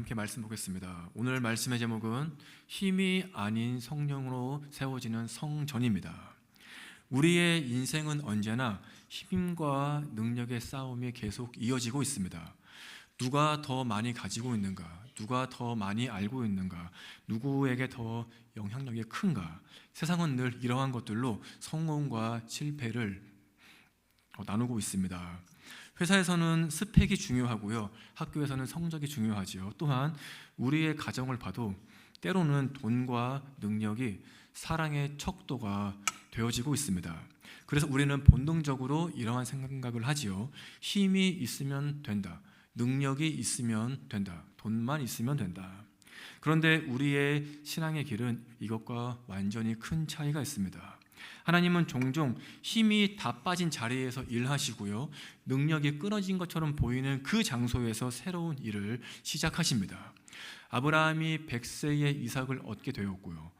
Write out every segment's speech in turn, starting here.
함께 말씀 보겠습니다. 오늘 말씀의 제목은 힘이 아닌 성령으로 세워지는 성전입니다. 우리의 인생은 언제나 힘과 능력의 싸움이 계속 이어지고 있습니다. 누가 더 많이 가지고 있는가? 누가 더 많이 알고 있는가? 누구에게 더 영향력이 큰가? 세상은 늘 이러한 것들로 성공과 실패를 나누고 있습니다. 회사에서는 스펙이 중요하고요. 학교에서는 성적이 중요하지요. 또한 우리의 가정을 봐도 때로는 돈과 능력이 사랑의 척도가 되어지고 있습니다. 그래서 우리는 본능적으로 이러한 생각을 하지요. 힘이 있으면 된다. 능력이 있으면 된다. 돈만 있으면 된다. 그런데 우리의 신앙의 길은 이것과 완전히 큰 차이가 있습니다. 하나님은 종종 힘이 다 빠진 자리에서 일하시고요, 능력이 끊어진 것처럼 보이는 그 장소에서 새로운 일을 시작하십니다. 아브라함이 100세에 이삭을 얻게 되었고요,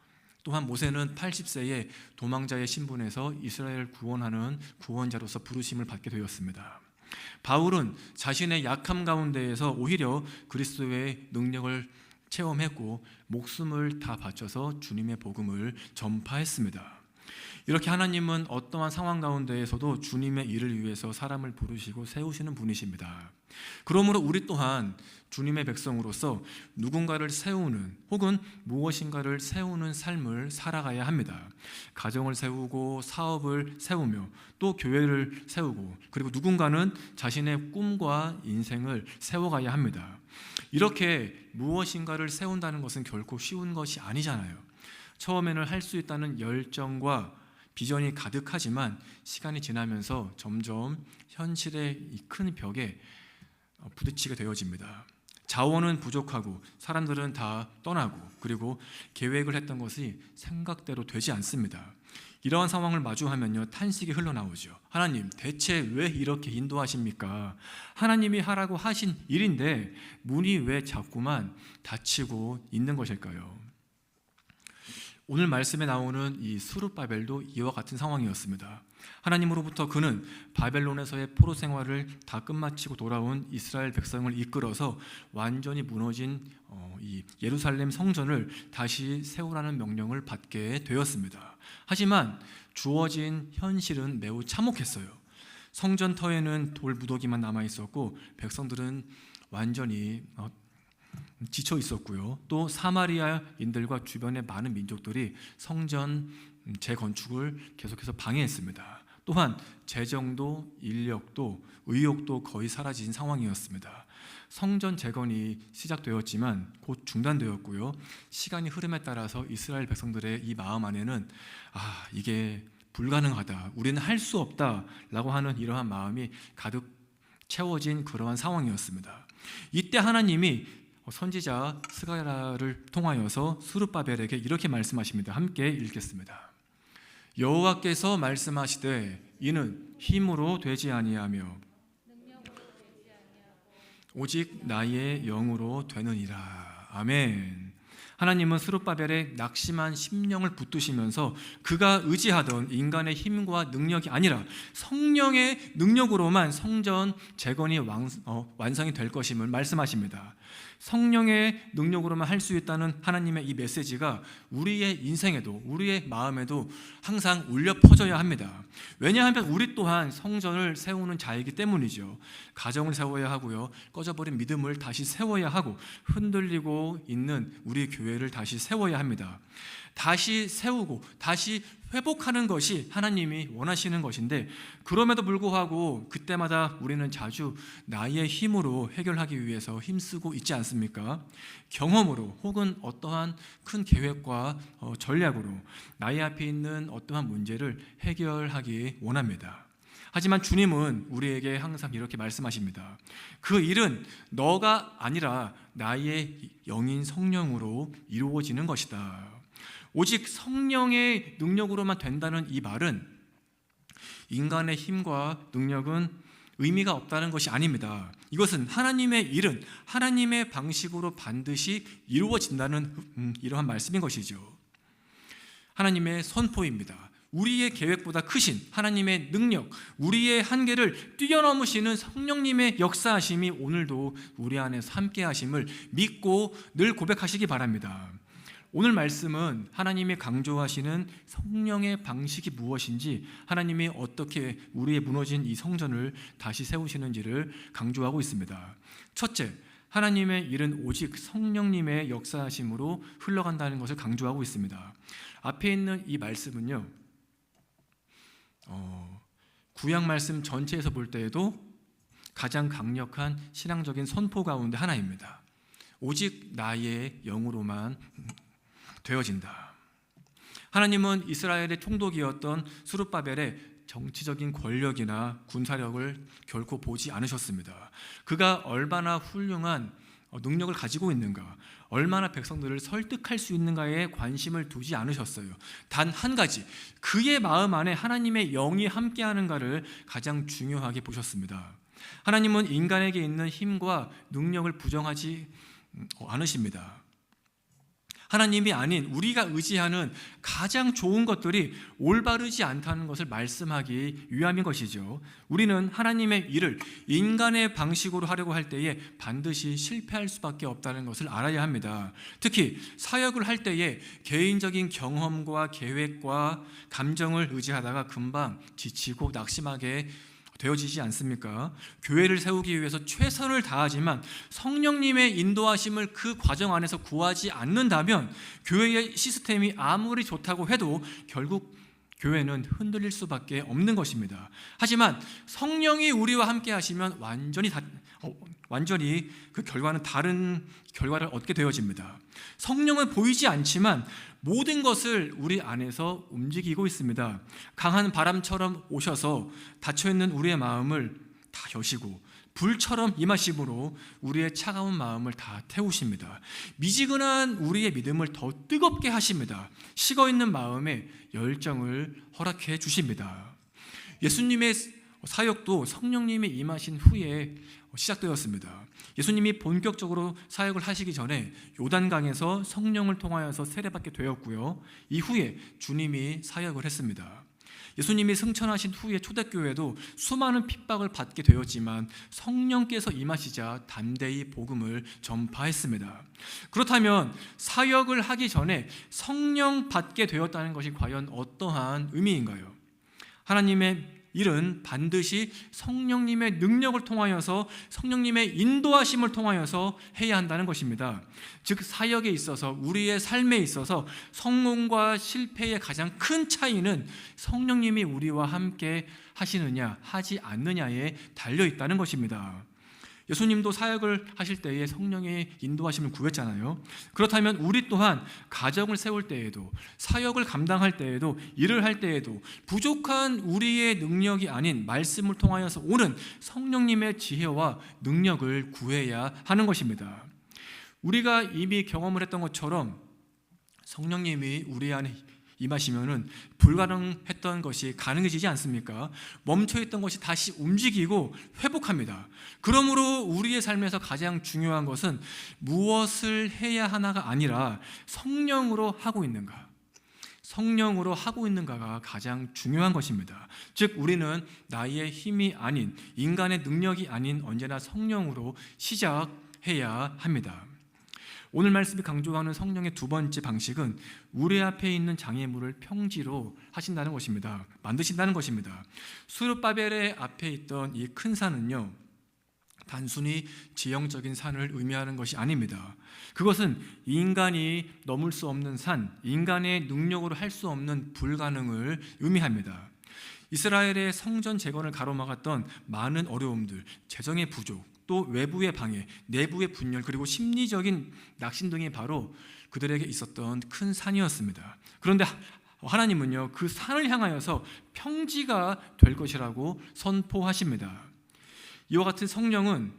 또한 모세는 80세에 도망자의 신분에서 이스라엘을 구원하는 구원자로서 부르심을 받게 되었습니다. 바울은 자신의 약함 가운데에서 오히려 그리스도의 능력을 체험했고 목숨을 다 바쳐서 주님의 복음을 전파했습니다. 이렇게 하나님은 어떠한 상황 가운데에서도 주님의 일을 위해서 사람을 부르시고 세우시는 분이십니다. 그러므로 우리 또한 주님의 백성으로서 누군가를 세우는 혹은 무엇인가를 세우는 삶을 살아가야 합니다. 가정을 세우고 사업을 세우며 또 교회를 세우고, 그리고 누군가는 자신의 꿈과 인생을 세워가야 합니다. 이렇게 무엇인가를 세운다는 것은 결코 쉬운 것이 아니잖아요. 처음에는 할 수 있다는 열정과 비전이 가득하지만 시간이 지나면서 점점 현실의 이 큰 벽에 부딪히게 되어집니다. 자원은 부족하고 사람들은 다 떠나고, 그리고 계획을 했던 것이 생각대로 되지 않습니다. 이러한 상황을 마주하면요, 탄식이 흘러나오죠. 하나님, 대체 왜 이렇게 인도하십니까? 하나님이 하라고 하신 일인데 문이 왜 자꾸만 닫히고 있는 것일까요? 오늘 말씀에 나오는 이 스룹바벨도 이와 같은 상황이었습니다. 하나님으로부터 그는 바벨론에서의 포로 생활을 다 끝마치고 돌아온 이스라엘 백성을 이끌어서 완전히 무너진 이 예루살렘 성전을 다시 세우라는 명령을 받게 되었습니다. 하지만 주어진 현실은 매우 참혹했어요. 성전 터에는 돌 무더기만 남아 있었고 백성들은 완전히 지쳐 있었고요. 또 사마리아인들과 주변의 많은 민족들이 성전 재건축을 계속해서 방해했습니다. 또한 재정도 인력도 의욕도 거의 사라진 상황이었습니다. 성전 재건이 시작되었지만 곧 중단되었고요. 시간이 흐름에 따라서 이스라엘 백성들의 이 마음 안에는 이게 불가능하다, 우리는 할 수 없다라고 하는 이러한 마음이 가득 채워진 그러한 상황이었습니다. 이때 하나님이 선지자 스가랴를 통하여서 스룹바벨에게 이렇게 말씀하십니다. 함께 읽겠습니다. 여호와께서 말씀하시되 이는 힘으로 되지 아니하며 오직 나의 영으로 되느니라. 아멘. 하나님은 스룹바벨의 낙심한 심령을 붙드시면서 그가 의지하던 인간의 힘과 능력이 아니라 성령의 능력으로만 성전 재건이 완성이 될 것임을 말씀하십니다. 성령의 능력으로만 할 수 있다는 하나님의 이 메시지가 우리의 인생에도, 우리의 마음에도 항상 울려 퍼져야 합니다. 왜냐하면 우리 또한 성전을 세우는 자이기 때문이죠. 가정을 세워야 하고요, 꺼져버린 믿음을 다시 세워야 하고, 흔들리고 있는 우리 교회를 다시 세워야 합니다. 다시 세우고 다시 회복하는 것이 하나님이 원하시는 것인데, 그럼에도 불구하고 그때마다 우리는 자주 나의 힘으로 해결하기 위해서 힘쓰고 있지 않습니까? 경험으로 혹은 어떠한 큰 계획과 전략으로 나의 앞에 있는 어떠한 문제를 해결하기 원합니다. 하지만 주님은 우리에게 항상 이렇게 말씀하십니다. 그 일은 너가 아니라 나의 영인 성령으로 이루어지는 것이다. 오직 성령의 능력으로만 된다는 이 말은 인간의 힘과 능력은 의미가 없다는 것이 아닙니다. 이것은 하나님의 일은 하나님의 방식으로 반드시 이루어진다는 이러한 말씀인 것이죠. 하나님의 선포입니다. 우리의 계획보다 크신 하나님의 능력, 우리의 한계를 뛰어넘으시는 성령님의 역사하심이 오늘도 우리 안에서 함께 하심을 믿고 늘 고백하시기 바랍니다. 오늘 말씀은 하나님이 강조하시는 성령의 방식이 무엇인지, 하나님이 어떻게 우리의 무너진 이 성전을 다시 세우시는지를 강조하고 있습니다. 첫째, 하나님의 일은 오직 성령님의 역사하심으로 흘러간다는 것을 강조하고 있습니다. 앞에 있는 이 말씀은요, 구약 말씀 전체에서 볼 때에도 가장 강력한 신앙적인 선포 가운데 하나입니다. 오직 나의 영으로만 되어진다. 하나님은 이스라엘의 총독이었던 스룹바벨의 정치적인 권력이나 군사력을 결코 보지 않으셨습니다. 그가 얼마나 훌륭한 능력을 가지고 있는가, 얼마나 백성들을 설득할 수 있는가에 관심을 두지 않으셨어요. 단 한 가지, 그의 마음 안에 하나님의 영이 함께하는가를 가장 중요하게 보셨습니다. 하나님은 인간에게 있는 힘과 능력을 부정하지 않으십니다. 하나님이 아닌 우리가 의지하는 가장 좋은 것들이 올바르지 않다는 것을 말씀하기 위함인 것이죠. 우리는 하나님의 일을 인간의 방식으로 하려고 할 때에 반드시 실패할 수밖에 없다는 것을 알아야 합니다. 특히 사역을 할 때에 개인적인 경험과 계획과 감정을 의지하다가 금방 지치고 낙심하게 되어지지 않습니까? 교회를 세우기 위해서 최선을 다하지만 성령님의 인도하심을 그 과정 안에서 구하지 않는다면 교회의 시스템이 아무리 좋다고 해도 결국 교회는 흔들릴 수밖에 없는 것입니다. 하지만 성령이 우리와 함께 하시면 완전히 그 결과는 다른 결과를 얻게 되어집니다. 성령은 보이지 않지만 모든 것을 우리 안에서 움직이고 있습니다. 강한 바람처럼 오셔서 닫혀있는 우리의 마음을 다 여시고 불처럼 임하심으로 우리의 차가운 마음을 다 태우십니다. 미지근한 우리의 믿음을 더 뜨겁게 하십니다. 식어있는 마음에 열정을 허락해 주십니다. 예수님의 사역도 성령님이 임하신 후에 시작되었습니다. 예수님이 본격적으로 사역을 하시기 전에 요단강에서 성령을 통하여서 세례받게 되었고요, 이후에 주님이 사역을 했습니다. 예수님이 승천하신 후에 초대교회도 수많은 핍박을 받게 되었지만 성령께서 임하시자 담대히 복음을 전파했습니다. 그렇다면 사역을 하기 전에 성령 받게 되었다는 것이 과연 어떠한 의미인가요? 하나님의 일은 반드시 성령님의 능력을 통하여서, 성령님의 인도하심을 통하여서 해야 한다는 것입니다. 즉 사역에 있어서, 우리의 삶에 있어서 성공과 실패의 가장 큰 차이는 성령님이 우리와 함께 하시느냐 하지 않느냐에 달려 있다는 것입니다. 예수님도 사역을 하실 때에 성령의 인도하심을 구했잖아요. 그렇다면 우리 또한 가정을 세울 때에도, 사역을 감당할 때에도, 일을 할 때에도 부족한 우리의 능력이 아닌 말씀을 통하여서 오는 성령님의 지혜와 능력을 구해야 하는 것입니다. 우리가 이미 경험을 했던 것처럼 성령님이 우리 안에 임하시면은 불가능했던 것이 가능해지지 않습니까? 멈춰있던 것이 다시 움직이고 회복합니다. 그러므로 우리의 삶에서 가장 중요한 것은 무엇을 해야 하나가 아니라 성령으로 하고 있는가, 성령으로 하고 있는가가 가장 중요한 것입니다. 즉 우리는 나의 힘이 아닌, 인간의 능력이 아닌 언제나 성령으로 시작해야 합니다. 오늘 말씀이 강조하는 성령의 두 번째 방식은 우리 앞에 있는 장애물을 평지로 하신다는 것입니다. 만드신다는 것입니다. 스룹바벨의 앞에 있던 이 큰 산은요, 단순히 지형적인 산을 의미하는 것이 아닙니다. 그것은 인간이 넘을 수 없는 산, 인간의 능력으로 할 수 없는 불가능을 의미합니다. 이스라엘의 성전 재건을 가로막았던 많은 어려움들, 재정의 부족, 또 외부의 방해, 내부의 분열, 그리고 심리적인 낙심 등이 바로 그들에게 있었던 큰 산이었습니다. 그런데 하나님은요, 그 산을 향하여서 평지가 될 것이라고 선포하십니다. 이와 같은 성령은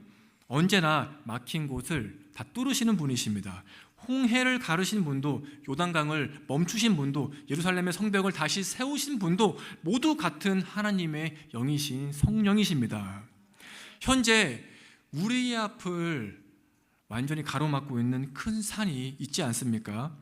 언제나 막힌 곳을 다 뚫으시는 분이십니다. 홍해를 가르신 분도, 요단강을 멈추신 분도, 예루살렘의 성벽을 다시 세우신 분도 모두 같은 하나님의 영이신 성령이십니다. 현재 우리의 앞을 완전히 가로막고 있는 큰 산이 있지 않습니까?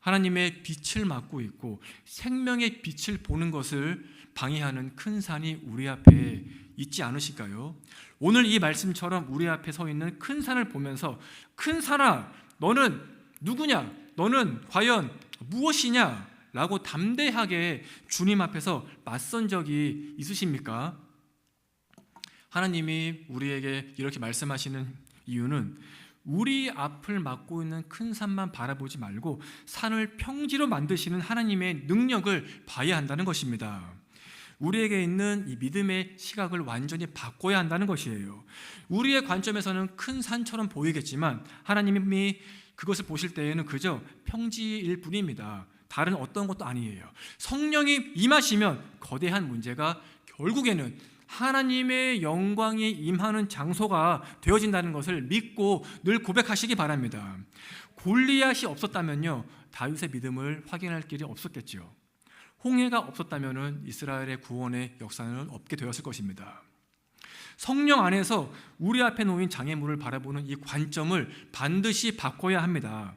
하나님의 빛을 막고 있고 생명의 빛을 보는 것을 방해하는 큰 산이 우리 앞에 있지 않으실까요? 오늘 이 말씀처럼 우리 앞에 서 있는 큰 산을 보면서 큰 산아, 너는 누구냐? 너는 과연 무엇이냐? 라고 담대하게 주님 앞에서 맞선 적이 있으십니까? 하나님이 우리에게 이렇게 말씀하시는 이유는 우리 앞을 막고 있는 큰 산만 바라보지 말고 산을 평지로 만드시는 하나님의 능력을 봐야 한다는 것입니다. 우리에게 있는 이 믿음의 시각을 완전히 바꿔야 한다는 것이에요. 우리의 관점에서는 큰 산처럼 보이겠지만 하나님이 그것을 보실 때에는 그저 평지일 뿐입니다. 다른 어떤 것도 아니에요. 성령이 임하시면 거대한 문제가 결국에는 하나님의 영광이 임하는 장소가 되어진다는 것을 믿고 늘 고백하시기 바랍니다. 골리앗이 없었다면요, 다윗의 믿음을 확인할 길이 없었겠죠. 홍해가 없었다면 이스라엘의 구원의 역사는 없게 되었을 것입니다. 성령 안에서 우리 앞에 놓인 장애물을 바라보는 이 관점을 반드시 바꿔야 합니다.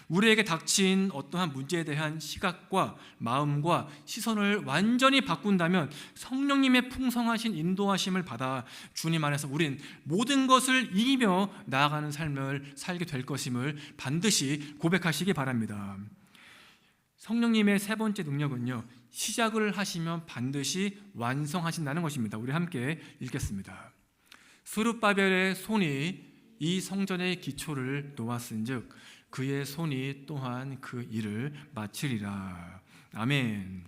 우리에게 닥친 어떠한 문제에 대한 시각과 마음과 시선을 완전히 바꾼다면 성령님의 풍성하신 인도하심을 받아 주님 안에서 우린 모든 것을 이기며 나아가는 삶을 살게 될 것임을 반드시 고백하시기 바랍니다. 성령님의 세 번째 능력은요, 시작을 하시면 반드시 완성하신다는 것입니다. 우리 함께 읽겠습니다. 스룹바벨의 손이 이 성전의 기초를 놓았은즉 그의 손이 또한 그 일을 마치리라. 아멘.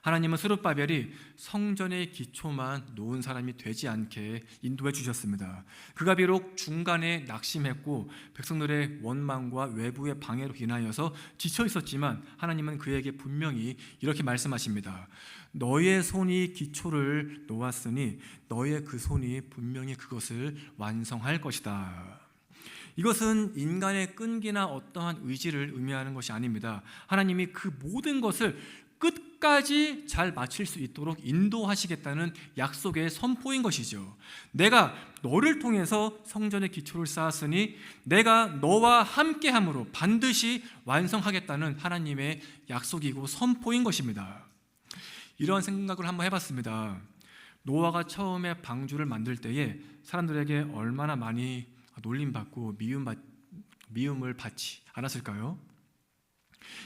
하나님은 스룹바벨이 성전의 기초만 놓은 사람이 되지 않게 인도해 주셨습니다. 그가 비록 중간에 낙심했고 백성들의 원망과 외부의 방해로 인하여서 지쳐 있었지만 하나님은 그에게 분명히 이렇게 말씀하십니다. 너의 손이 기초를 놓았으니 너의 그 손이 분명히 그것을 완성할 것이다. 이것은 인간의 끈기나 어떠한 의지를 의미하는 것이 아닙니다. 하나님이 그 모든 것을 끝까지 잘 마칠 수 있도록 인도하시겠다는 약속의 선포인 것이죠. 내가 너를 통해서 성전의 기초를 쌓았으니 내가 너와 함께함으로 반드시 완성하겠다는 하나님의 약속이고 선포인 것입니다. 이런 생각을 한번 해봤습니다. 노아가 처음에 방주를 만들 때에 사람들에게 얼마나 많이 놀림받고 미움을 받지 않았을까요?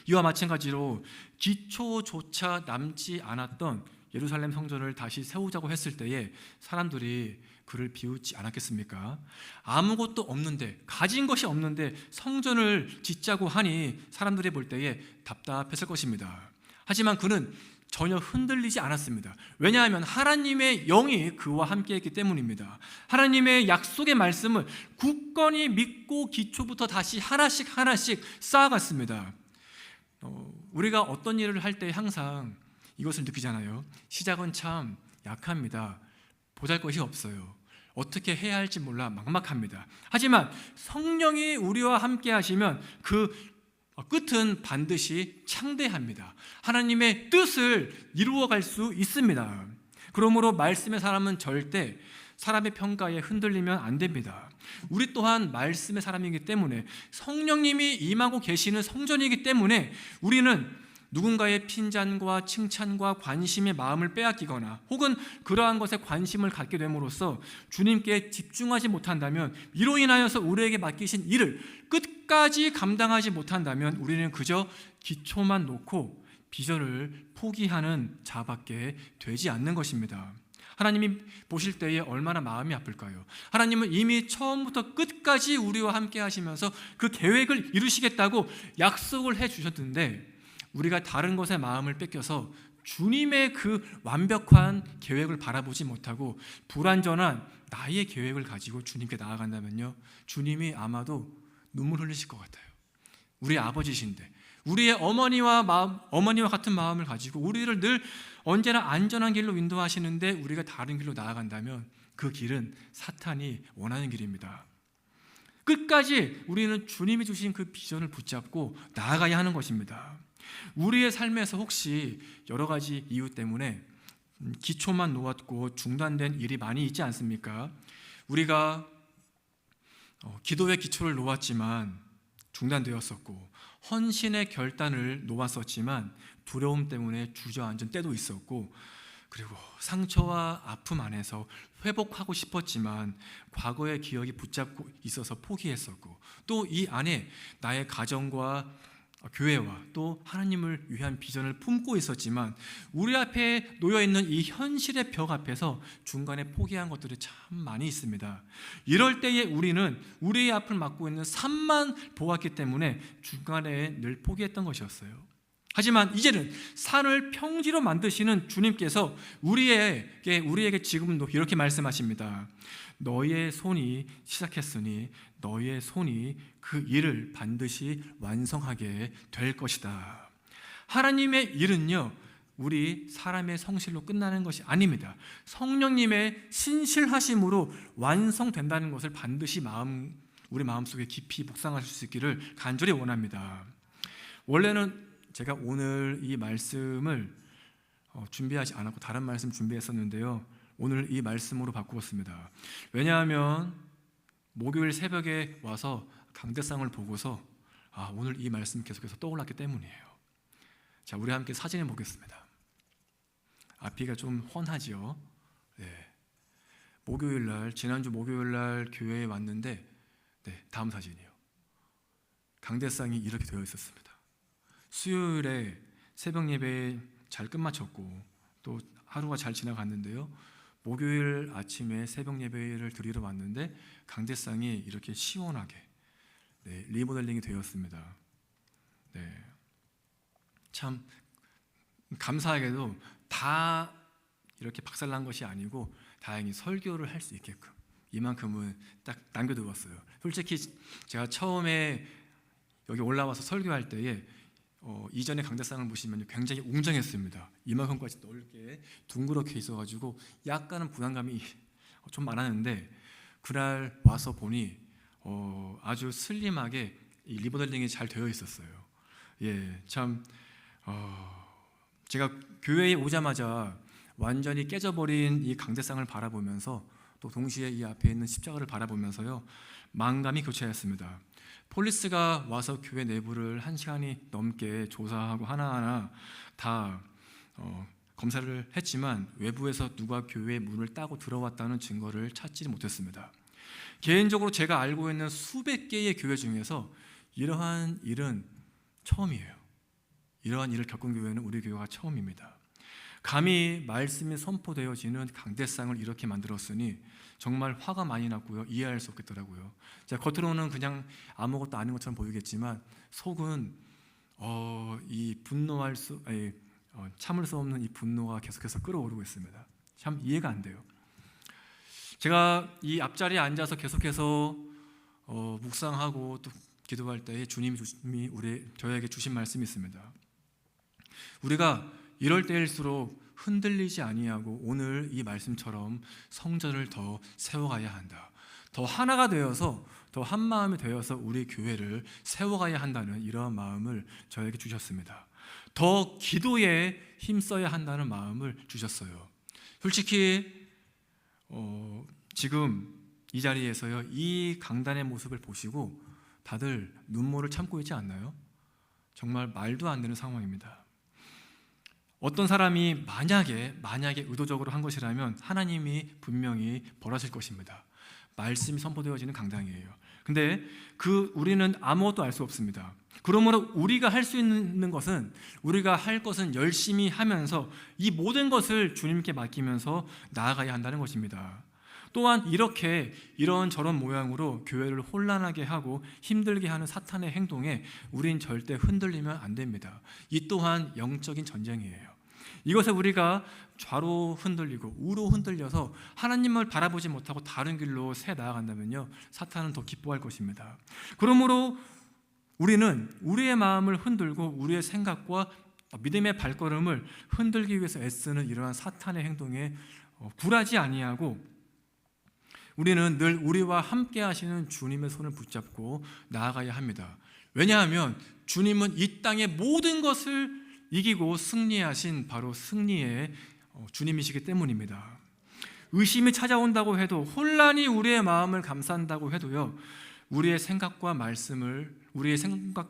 이와 마찬가지로 기초조차 남지 않았던 예루살렘 성전을 다시 세우자고 했을 때에 사람들이 그를 비웃지 않았겠습니까? 아무것도 없는데, 가진 것이 없는데 성전을 짓자고 하니 사람들이 볼 때에 답답했을 것입니다. 하지만 그는 전혀 흔들리지 않았습니다. 왜냐하면 하나님의 영이 그와 함께했기 때문입니다. 하나님의 약속의 말씀을 굳건히 믿고 기초부터 다시 하나씩 쌓아갔습니다. 우리가 어떤 일을 할 때 항상 이것을 느끼잖아요. 시작은 참 약합니다. 보잘것이 없어요. 어떻게 해야 할지 몰라 막막합니다. 하지만 성령이 우리와 함께 하시면 그 끝은 반드시 창대합니다. 하나님의 뜻을 이루어갈 수 있습니다. 그러므로 말씀의 사람은 절대 사람의 평가에 흔들리면 안 됩니다. 우리 또한 말씀의 사람이기 때문에 성령님이 임하고 계시는 성전이기 때문에 우리는 누군가의 핀잔과 칭찬과 관심의 마음을 빼앗기거나 혹은 그러한 것에 관심을 갖게 됨으로써 주님께 집중하지 못한다면, 이로 인하여서 우리에게 맡기신 일을 끝까지 감당하지 못한다면 우리는 그저 기초만 놓고 비전을 포기하는 자밖에 되지 않는 것입니다. 하나님이 보실 때에 얼마나 마음이 아플까요? 하나님은 이미 처음부터 끝까지 우리와 함께 하시면서 그 계획을 이루시겠다고 약속을 해 주셨는데 우리가 다른 것에 마음을 뺏겨서 주님의 그 완벽한 계획을 바라보지 못하고 불완전한 나의 계획을 가지고 주님께 나아간다면요, 주님이 아마도 눈물 흘리실 것 같아요. 우리 아버지신데 우리의 어머니와 같은 마음을 가지고 우리를 늘 언제나 안전한 길로 인도하시는데 우리가 다른 길로 나아간다면 그 길은 사탄이 원하는 길입니다. 끝까지 우리는 주님이 주신 그 비전을 붙잡고 나아가야 하는 것입니다. 우리의 삶에서 혹시 여러 가지 이유 때문에 기초만 놓았고 중단된 일이 많이 있지 않습니까? 우리가 기도의 기초를 놓았지만 중단되었었고 헌신의 결단을 놓았었지만 두려움 때문에 주저앉은 때도 있었고, 그리고 상처와 아픔 안에서 회복하고 싶었지만 과거의 기억이 붙잡고 있어서 포기했었고, 또 이 안에 나의 가정과 교회와 또 하나님을 위한 비전을 품고 있었지만 우리 앞에 놓여있는 이 현실의 벽 앞에서 중간에 포기한 것들이 참 많이 있습니다. 이럴 때에 우리는 우리의 앞을 막고 있는 산만 보았기 때문에 중간에 늘 포기했던 것이었어요. 하지만 이제는 산을 평지로 만드시는 주님께서 우리에게 지금도 이렇게 말씀하십니다. 너희의 손이 시작했으니 너희의 손이 그 일을 반드시 완성하게 될 것이다. 하나님의 일은요, 우리 사람의 성실로 끝나는 것이 아닙니다. 성령님의 신실하심으로 완성된다는 것을 반드시 우리 마음속에 깊이 묵상하실 수 있기를 간절히 원합니다. 원래는 제가 오늘 이 말씀을 준비하지 않았고 다른 말씀 준비했었는데요, 오늘 이 말씀으로 바꾸었습니다. 왜냐하면 목요일 새벽에 와서 강대상을 보고서 오늘 이 말씀 계속해서 떠올랐기 때문이에요. 자, 우리 함께 사진을 보겠습니다. 앞이가 좀 훤하지요. 네. 지난주 목요일 날 교회에 왔는데, 다음 사진이요. 강대상이 이렇게 되어 있었습니다. 수요일에 새벽 예배 잘 끝마쳤고 또 하루가 잘 지나갔는데요, 목요일 아침에 새벽 예배를 드리러 왔는데 강대상이 이렇게 시원하게 리모델링이 되었습니다. 참 감사하게도 다 이렇게 박살난 것이 아니고 다행히 설교를 할 수 있게끔 이만큼은 딱 남겨두었어요. 솔직히 제가 처음에 여기 올라와서 설교할 때에 이전에 강대상을 보시면 굉장히 웅장했습니다. 이만큼까지 넓게 둥그렇게 있어가지고 약간은 부담감이 좀 많았는데, 그날 와서 보니 아주 슬림하게 이 리모델링이 잘 되어 있었어요. 참 제가 교회에 오자마자 완전히 깨져버린 이 강대상을 바라보면서 또 동시에 이 앞에 있는 십자가를 바라보면서요, 만감이 교차했습니다. 폴리스가 와서 교회 내부를 1시간이 넘게 조사하고 하나하나 다 검사를 했지만 외부에서 누가 교회 문을 따고 들어왔다는 증거를 찾지 못했습니다. 개인적으로 제가 알고 있는 수백 개의 교회 중에서 이러한 일은 처음이에요. 이러한 일을 겪은 교회는 우리 교회가 처음입니다. 감히 말씀이 선포되어지는 강대상을 이렇게 만들었으니 정말 화가 많이 났고요, 이해할 수 없겠더라고요. 겉으로는 그냥 아무것도 아닌 것처럼 보이겠지만 속은 참을 수 없는 이 분노가 계속해서 끌어오르고 있습니다. 참 이해가 안 돼요. 제가 이 앞자리에 앉아서 계속해서 묵상하고 또 기도할 때에 주님이 저에게 주신 말씀이 있습니다. 우리가 이럴 때일수록 흔들리지 아니하고 오늘 이 말씀처럼 성전을 더 세워가야 한다. 더 하나가 되어서 더 한마음이 되어서 우리 교회를 세워가야 한다는 이러한 마음을 저에게 주셨습니다. 더 기도에 힘써야 한다는 마음을 주셨어요. 솔직히 지금 이 자리에서요, 이 강단의 모습을 보시고 다들 눈물을 참고 있지 않나요? 정말 말도 안 되는 상황입니다. 어떤 사람이 만약에 의도적으로 한 것이라면 하나님이 분명히 벌하실 것입니다. 말씀이 선포되어지는 강당이에요. 근데 우리는 아무것도 알 수 없습니다. 그러므로 우리가 할 수 있는 것은, 우리가 할 것은 열심히 하면서 이 모든 것을 주님께 맡기면서 나아가야 한다는 것입니다. 또한 이런저런 모양으로 교회를 혼란하게 하고 힘들게 하는 사탄의 행동에 우린 절대 흔들리면 안 됩니다. 이 또한 영적인 전쟁이에요. 이것에 우리가 좌로 흔들리고 우로 흔들려서 하나님을 바라보지 못하고 다른 길로 새 나아간다면요, 사탄은 더 기뻐할 것입니다. 그러므로 우리는 우리의 마음을 흔들고 우리의 생각과 믿음의 발걸음을 흔들기 위해서 애쓰는 이러한 사탄의 행동에 굴하지 아니하고, 우리는 늘 우리와 함께 하시는 주님의 손을 붙잡고 나아가야 합니다. 왜냐하면 주님은 이 땅의 모든 것을 이기고 승리하신 바로 승리의 주님이시기 때문입니다. 의심이 찾아온다고 해도, 혼란이 우리의 마음을 감싼다고 해도요, 우리의 생각과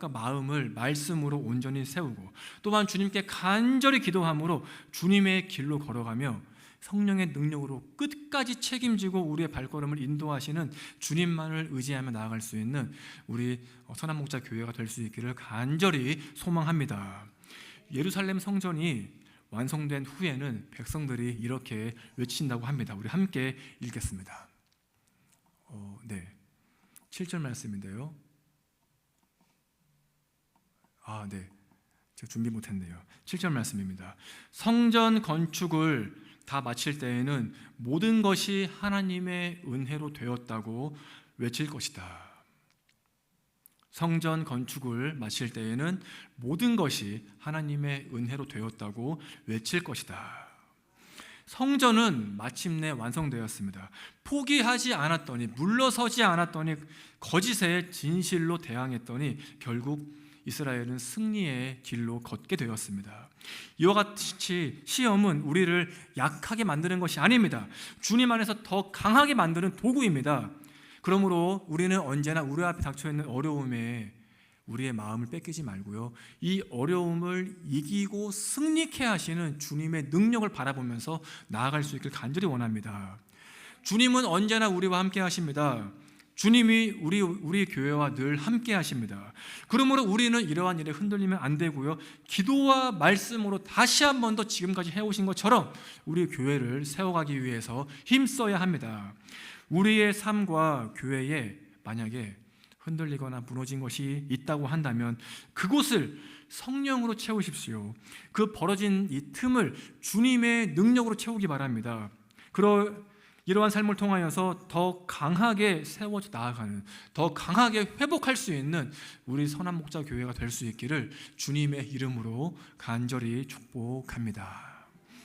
마음을 말씀으로 온전히 세우고 또한 주님께 간절히 기도함으로 주님의 길로 걸어가며 성령의 능력으로 끝까지 책임지고 우리의 발걸음을 인도하시는 주님만을 의지하며 나아갈 수 있는 우리 선한목자 교회가 될 수 있기를 간절히 소망합니다. 예루살렘 성전이 완성된 후에는 백성들이 이렇게 외친다고 합니다. 우리 함께 읽겠습니다. 7절 말씀인데요. 제가 준비 못했네요. 7절 말씀입니다. 성전 건축을 다 마칠 때에는 모든 것이 하나님의 은혜로 되었다고 외칠 것이다. 성전 건축을 마칠 때에는 모든 것이 하나님의 은혜로 되었다고 외칠 것이다. 성전은 마침내 완성되었습니다. 포기하지 않았더니, 물러서지 않았더니, 거짓의 진실로 대항했더니 결국 이스라엘은 승리의 길로 걷게 되었습니다. 이와 같이 시험은 우리를 약하게 만드는 것이 아닙니다. 주님 안에서 더 강하게 만드는 도구입니다. 그러므로 우리는 언제나 우리 앞에 닥쳐있는 어려움에 우리의 마음을 뺏기지 말고요, 이 어려움을 이기고 승리케 하시는 주님의 능력을 바라보면서 나아갈 수 있길 간절히 원합니다. 주님은 언제나 우리와 함께 하십니다. 주님이 우리 교회와 늘 함께 하십니다. 그러므로 우리는 이러한 일에 흔들리면 안 되고요, 기도와 말씀으로 다시 한 번 더 지금까지 해오신 것처럼 우리 교회를 세워가기 위해서 힘써야 합니다. 우리의 삶과 교회에 만약에 흔들리거나 무너진 것이 있다고 한다면 그곳을 성령으로 채우십시오. 그 벌어진 이 틈을 주님의 능력으로 채우기 바랍니다. 이러한 삶을 통하여서 더 강하게 세워져 나아가는, 더 강하게 회복할 수 있는 우리 선한 목자 교회가 될 수 있기를 주님의 이름으로 간절히 축복합니다.